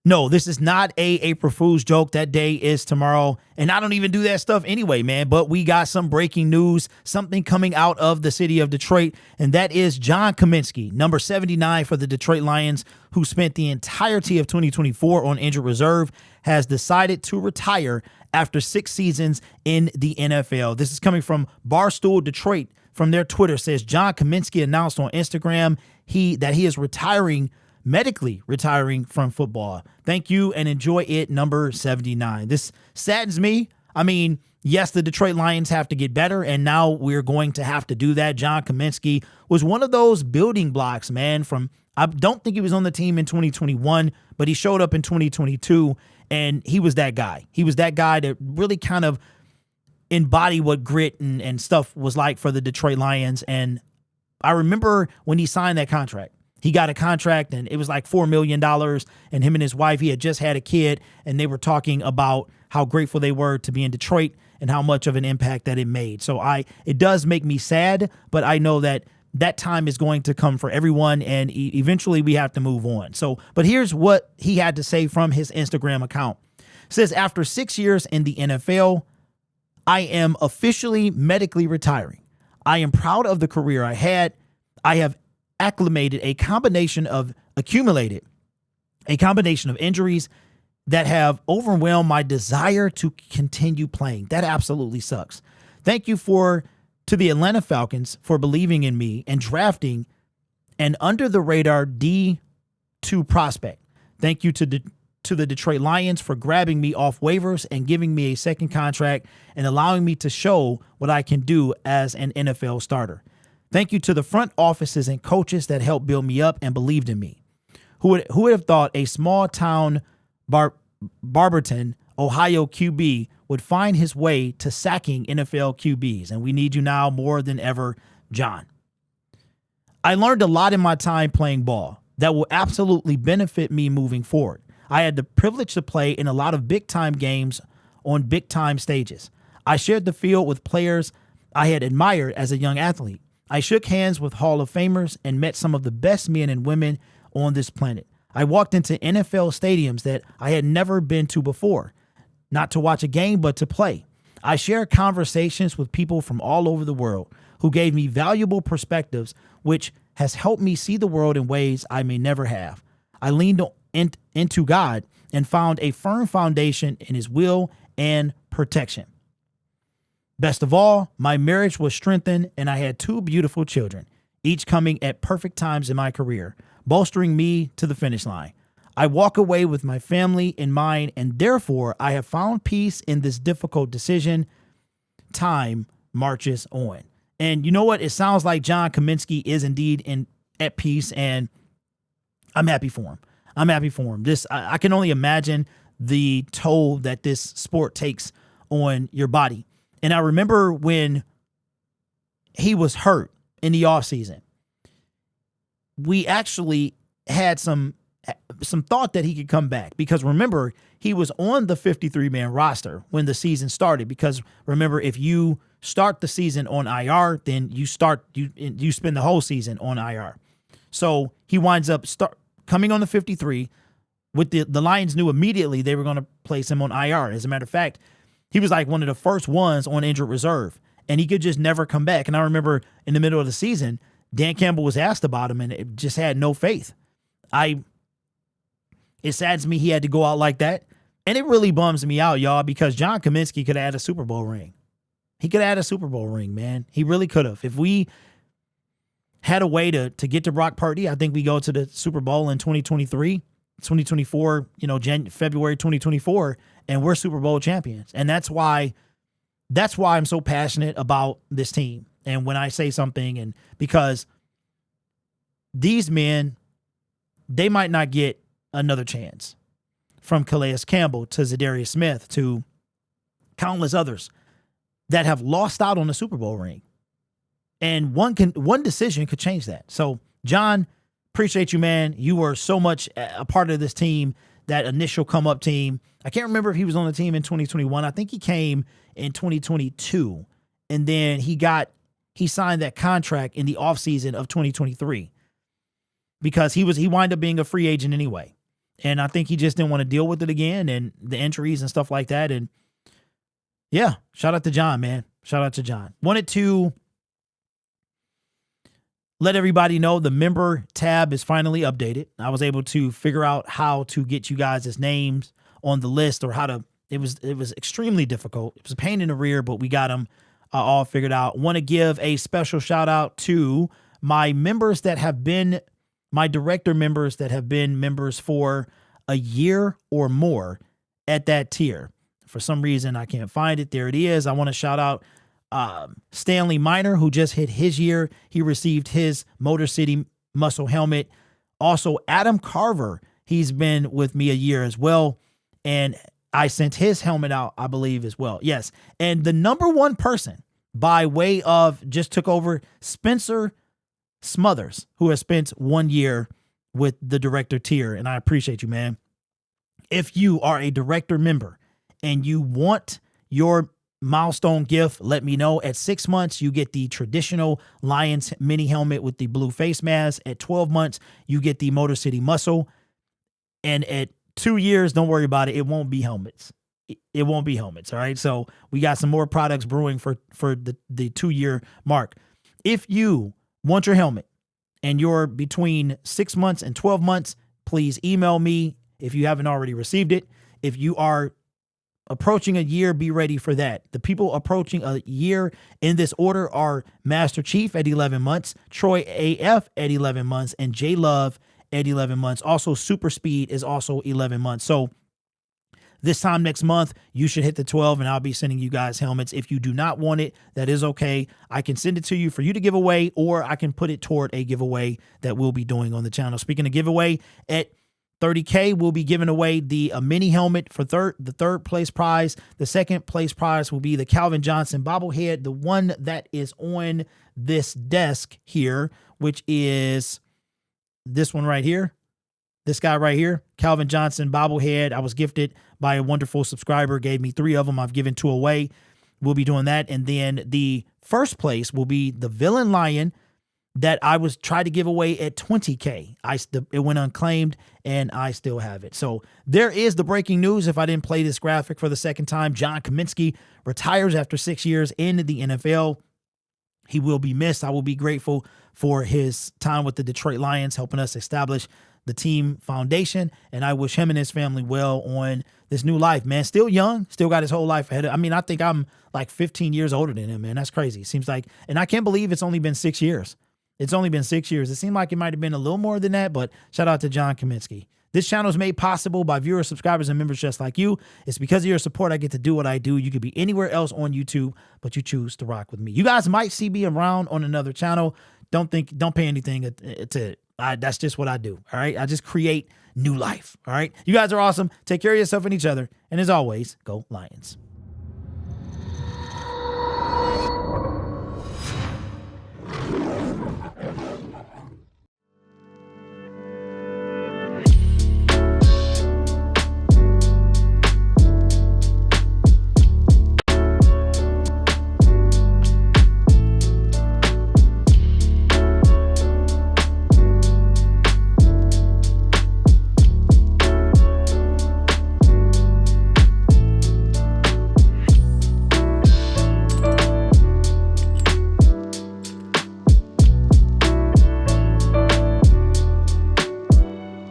No, this is not a April Fool's joke. That day is tomorrow. And I don't even do that stuff anyway, man. But we got some breaking news, something coming out of the city of Detroit. And that is John Cominski, number 79 for the Detroit Lions, who spent the entirety of 2024 on injured reserve, has decided to retire after 6 seasons in the NFL. This is coming from Barstool Detroit. From their Twitter, says John Cominski announced on Instagram that he is medically retiring from football. Thank you and enjoy it, number 79. This saddens me. I mean, yes, the Detroit Lions have to get better, and now we're going to have to do that. John Cominski was one of those building blocks, man, I don't think he was on the team in 2021, but he showed up in 2022, and he was that guy. He was that guy that really kind of embody what grit and stuff was like for the Detroit Lions. And I remember when he signed that contract, he got a contract and it was like $4 million, and him and his wife, he had just had a kid, and they were talking about how grateful they were to be in Detroit and how much of an impact that it made. So it does make me sad, but I know that time is going to come for everyone, and eventually we have to move on. But here's what he had to say from his Instagram account. It says, after 6 years in the NFL, I am officially medically retiring. I am proud of the career I had. I have accumulated a combination of injuries that have overwhelmed my desire to continue playing. That absolutely sucks. Thank you to the Atlanta Falcons for believing in me and drafting an under the radar D2 prospect. Thank you to the Detroit Lions for grabbing me off waivers and giving me a second contract and allowing me to show what I can do as an NFL starter. Thank you to the front offices and coaches that helped build me up and believed in me. Who would have thought a small town Barberton, Ohio QB would find his way to sacking NFL QBs? And we need you now more than ever, John. I learned a lot in my time playing ball that will absolutely benefit me moving forward. I had the privilege to play in a lot of big-time games on big-time stages. I shared the field with players I had admired as a young athlete. I shook hands with Hall of Famers and met some of the best men and women on this planet. I walked into NFL stadiums that I had never been to before, not to watch a game, but to play. I shared conversations with people from all over the world who gave me valuable perspectives, which has helped me see the world in ways I may never have. I leaned into God and found a firm foundation in his will and protection. Best of all, my marriage was strengthened and I had 2 beautiful children, each coming at perfect times in my career, bolstering me to the finish line. I walk away with my family in mind, and therefore I have found peace in this difficult decision. Time marches on. And you know what? It sounds like John Cominski is indeed at peace, and I'm happy for him. I can only imagine the toll that this sport takes on your body. And I remember when he was hurt in the offseason, we actually had some thought that he could come back, because remember, he was on the 53-man roster when the season started. Because remember, if you start the season on IR, then you spend the whole season on IR. So he winds up coming on the 53. With the Lions knew immediately they were going to place him on IR. As a matter of fact, he was like one of the first ones on injured reserve, and he could just never come back. And I remember in the middle of the season, Dan Campbell was asked about him, and it just had no faith. It saddens me he had to go out like that. And it really bums me out, y'all, because John Cominski could have had a Super Bowl ring. He could have had a Super Bowl ring, man. He really could have. If we had a way to get to Brock Purdy, I think we go to the Super Bowl in 2023, 2024, February 2024, and we're Super Bowl champions. And that's why I'm so passionate about this team. And when I say something, and because these men, they might not get another chance, from Calais Campbell to Zadarius Smith to countless others that have lost out on the Super Bowl ring. And one decision could change that. So, John, appreciate you, man. You were so much a part of this team, that initial come-up team. I can't remember if he was on the team in 2021. I think he came in 2022. And then he signed that contract in the offseason of 2023, because he wound up being a free agent anyway. And I think he just didn't want to deal with it again and the injuries and stuff like that. And yeah, shout out to John, man. Shout out to John. Wanted to let everybody know the member tab is finally updated. I was able to figure out how to get you guys' names on the list, or how to, it was extremely difficult. It was a pain in the rear, but we got them all figured out. Want to give a special shout out to my members that have been, my director members that have been members for a year or more at that tier. For some reason, I can't find it. There it is. I want to shout out Stanley Miner, who just hit his year. He received his Motor City Muscle helmet. Also, Adam Carver, he's been with me a year as well. And I sent his helmet out, I believe, as well. Yes. And the number one person by way of just took over, Spencer Smothers, who has spent 1 year with the director tier. And I appreciate you, man. If you are a director member and you want your milestone gift, let me know. At 6 months, you get the traditional Lions mini helmet with the blue face mask. At 12 months, you get the Motor City Muscle. And at 2 years, don't worry about it. It won't be helmets. It won't be helmets. All right. So we got some more products brewing for the 2 year mark. If you want your helmet and you're between 6 months and 12 months, please email me if you haven't already received it. If you are approaching a year, be ready for that. The people approaching a year in this order are Master Chief at 11 months, Troy AF at 11 months, and J Love at 11 months. Also, Super Speed is also 11 months. So this time next month, you should hit the 12, and I'll be sending you guys helmets. If you do not want it, that is okay. I can send it to you for you to give away, or I can put it toward a giveaway that we'll be doing on the channel. Speaking of giveaway, at 30K, we'll be giving away the mini helmet for the third place prize. The second place prize will be the Calvin Johnson bobblehead, the one that is on this desk here, which is this one right here. This guy right here, Calvin Johnson bobblehead. I was gifted by a wonderful subscriber, gave me 3 of them. I've given 2 away. We'll be doing that. And then the first place will be the Villain Lion that I was trying to give away at 20K. It went unclaimed, and I still have it. So there is the breaking news. If I didn't play this graphic for the second time, John Cominski retires after 6 years in the NFL. He will be missed. I will be grateful for his time with the Detroit Lions, helping us establish the team foundation. And I wish him and his family well on this new life, man. Still young, still got his whole life ahead. I mean, I think I'm like 15 years older than him, man. That's crazy. It seems like, and I can't believe it's only been 6 years. It's only been 6 years. It seemed like it might have been a little more than that, but shout out to John Cominski. This channel is made possible by viewers, subscribers, and members just like you. It's because of your support I get to do what I do. You could be anywhere else on YouTube, but you choose to rock with me. You guys might see me around on another channel. Don't pay anything to it. That's just what I do. All right. I just create new life. All right. You guys are awesome. Take care of yourself and each other. And as always, go Lions.